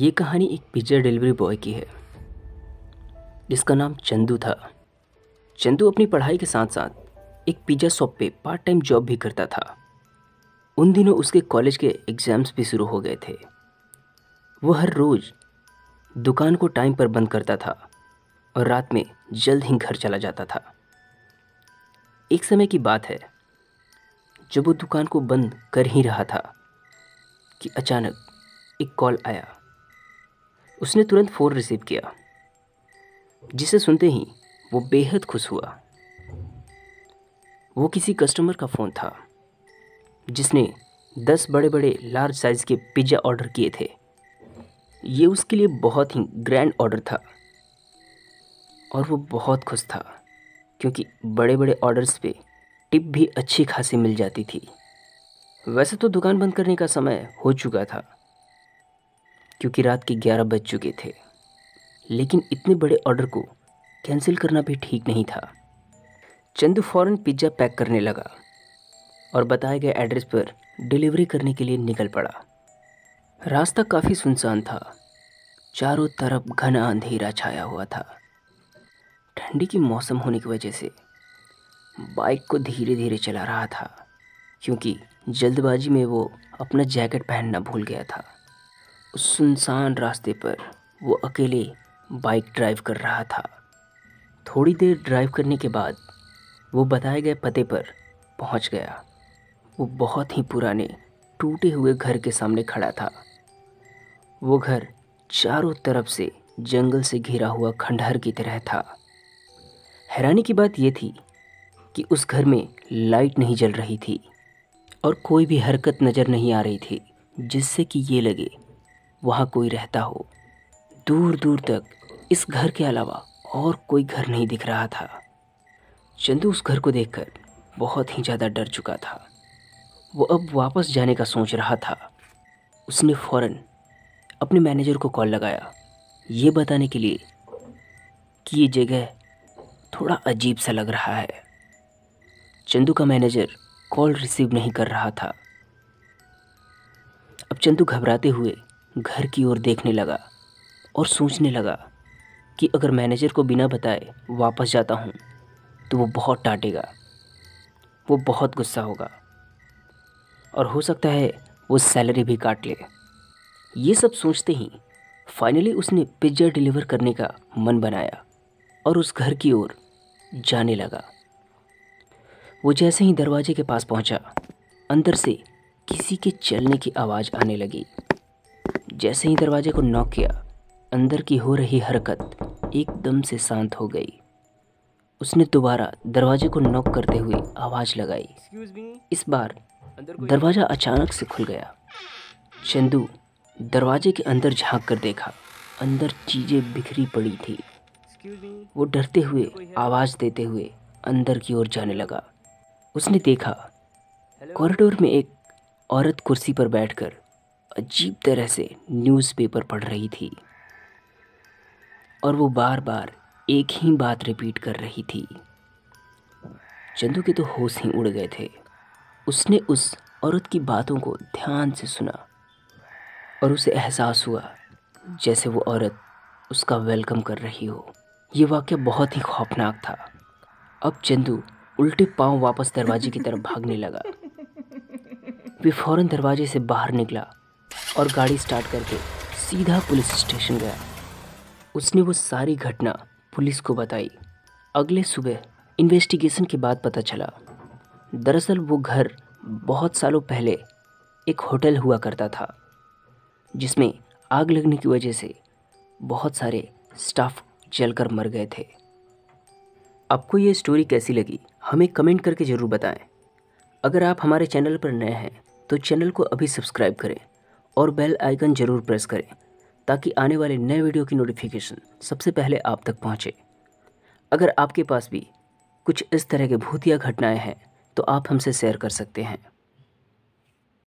ये कहानी एक पिज़्ज़ा डिलीवरी बॉय की है जिसका नाम चंदू था। चंदू अपनी पढ़ाई के साथ साथ एक पिज़्ज़ा शॉप पे पार्ट टाइम जॉब भी करता था। उन दिनों उसके कॉलेज के एग्ज़ाम्स भी शुरू हो गए थे। वो हर रोज़ दुकान को टाइम पर बंद करता था और रात में जल्द ही घर चला जाता था। एक समय की बात है जब वो दुकान को बंद कर ही रहा था कि अचानक एक कॉल आया। उसने तुरंत फ़ोन रिसीव किया, जिसे सुनते ही वो बेहद खुश हुआ। वो किसी कस्टमर का फ़ोन था जिसने 10 बड़े बड़े लार्ज साइज़ के पिज़्ज़ा ऑर्डर किए थे। ये उसके लिए बहुत ही ग्रैंड ऑर्डर था और वो बहुत खुश था क्योंकि बड़े बड़े ऑर्डर्स पे टिप भी अच्छी खासी मिल जाती थी। वैसे तो दुकान बंद करने का समय हो चुका था क्योंकि रात के 11 बज चुके थे, लेकिन इतने बड़े ऑर्डर को कैंसिल करना भी ठीक नहीं था। चंदू फ़ौरन पिज़्ज़ा पैक करने लगा और बताए गए एड्रेस पर डिलीवरी करने के लिए निकल पड़ा। रास्ता काफ़ी सुनसान था, चारों तरफ घना अंधेरा छाया हुआ था। ठंडी की मौसम होने की वजह से बाइक को धीरे धीरे चला रहा था क्योंकि जल्दबाजी में वो अपना जैकेट पहनना भूल गया था। उस सुनसान रास्ते पर वो अकेले बाइक ड्राइव कर रहा था। थोड़ी देर ड्राइव करने के बाद वो बताए गए पते पर पहुंच गया। वो बहुत ही पुराने टूटे हुए घर के सामने खड़ा था। वो घर चारों तरफ से जंगल से घिरा हुआ खंडहर की तरह था। हैरानी की बात यह थी कि उस घर में लाइट नहीं जल रही थी और कोई भी हरकत नज़र नहीं आ रही थी जिससे कि ये लगे वहाँ कोई रहता हो। दूर दूर तक इस घर के अलावा और कोई घर नहीं दिख रहा था। चंदू उस घर को देखकर बहुत ही ज़्यादा डर चुका था। वो अब वापस जाने का सोच रहा था। उसने फ़ौरन अपने मैनेजर को कॉल लगाया, ये बताने के लिए कि ये जगह थोड़ा अजीब सा लग रहा है। चंदू का मैनेजर कॉल रिसीव नहीं कर रहा था। अब चंदू घबराते हुए घर की ओर देखने लगा और सोचने लगा कि अगर मैनेजर को बिना बताए वापस जाता हूँ तो वो बहुत डांटेगा, वो बहुत गुस्सा होगा और हो सकता है वो सैलरी भी काट ले। ये सब सोचते ही फाइनली उसने पिज़्ज़ा डिलीवर करने का मन बनाया और उस घर की ओर जाने लगा। वो जैसे ही दरवाजे के पास पहुंचा, अंदर से किसी के चलने की आवाज़ आने लगी। जैसे ही दरवाजे को नॉक किया, अंदर की हो रही हरकत एकदम से शांत हो गई। उसने दोबारा दरवाजे को नॉक करते हुए आवाज़ लगाई। इस बार दरवाज़ा अचानक से खुल गया। चंदू दरवाजे के अंदर झांक कर देखा, अंदर चीज़ें बिखरी पड़ी थी। वो डरते हुए आवाज़ देते हुए अंदर की ओर जाने लगा। उसने देखा कॉरिडोर में एक औरत कुर्सी पर बैठकर अजीब तरह से न्यूज़पेपर पढ़ रही थी और वो बार बार एक ही बात रिपीट कर रही थी। चंदू के तो होश ही उड़ गए थे। उसने उस औरत की बातों को ध्यान से सुना और उसे एहसास हुआ जैसे वो औरत उसका वेलकम कर रही हो। ये वाक़या बहुत ही खौफनाक था। अब चंदू उल्टे पांव वापस दरवाजे की तरफ भागने लगा। वे फ़ौरन दरवाजे से बाहर निकला और गाड़ी स्टार्ट करके सीधा पुलिस स्टेशन गया। उसने वो सारी घटना पुलिस को बताई। अगले सुबह इन्वेस्टिगेशन के बाद पता चला, दरअसल वो घर बहुत सालों पहले एक होटल हुआ करता था जिसमें आग लगने की वजह से बहुत सारे स्टाफ जलकर मर गए थे। आपको ये स्टोरी कैसी लगी हमें कमेंट करके ज़रूर बताएं। अगर आप हमारे चैनल पर नए हैं तो चैनल को अभी सब्सक्राइब करें और बेल आइकन ज़रूर प्रेस करें ताकि आने वाले नए वीडियो की नोटिफिकेशन सबसे पहले आप तक पहुंचे। अगर आपके पास भी कुछ इस तरह के भूतिया घटनाएं हैं तो आप हमसे शेयर कर सकते हैं।